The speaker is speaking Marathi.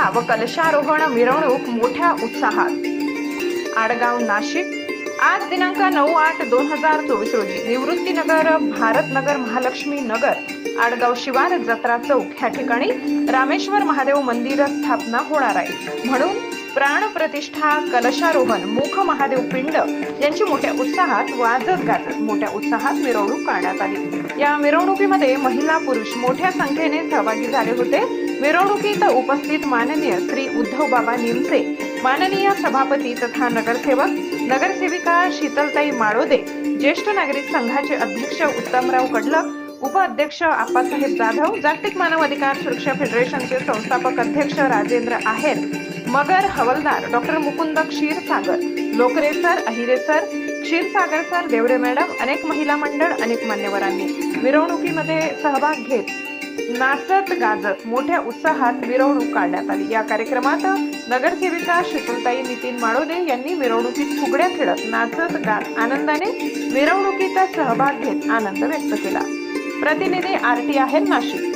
प्रतिष्ठा व कलशारोहण मिरवणूक मोठ्या उत्साहात। आडगाव नाशिक। आज दिनांक 9/8/2024 रोजी निवृत्तीनगर, भारतनगर, महालक्ष्मी नगर, आडगाव शिवार, जत्रा चौक ह्या ठिकाणी रामेश्वर महादेव मंदिर स्थापना होणार आहे। म्हणून प्राण प्रतिष्ठा, कलशारोहण, मुख महादेव पिंड यांची मोठ्या उत्साहात वाजत गाजत मोठ्या उत्साहात मिरवणूक काढण्यात आली। या मिरवणुकीमध्ये महिला पुरुष मोठ्या संख्येने सहभागी झाले होते। मिरवणुकीत उपस्थित माननीय श्री उद्धव बाबा निमसे, माननीय सभापती तथा नगरसेवक, नगरसेविका शीतलताई माळोदे, ज्येष्ठ नागरिक संघाचे अध्यक्ष उत्तमराव कडलक, उपाध्यक्ष आप्पासाहेब जाधव, जागतिक मानव अधिकार सुरक्षा फेडरेशनचे संस्थापक अध्यक्ष राजेंद्र आहेर, मगर हवलदार doctor Mukund Kshirsagar, Lokare sir, Ahire sir, Kshirsagar sir, Deore madam, अनेक महिला मंडळ, अनेक मान्यवरांनी मिरवणुकीमध्ये सहभाग घेत नाचत गाजत मोठ्या उत्साहात मिरवणूक काढण्यात आली। या कार्यक्रमात नगरसेविका शीतलताई नितीन माळोदे यांनी मिरवणुकीत फुगड्या खेळत नाचत गात आनंदाने मिरवणुकीत सहभाग घेत आनंद व्यक्त केला। प्रतिनिधी RT आहेर, नाशिक।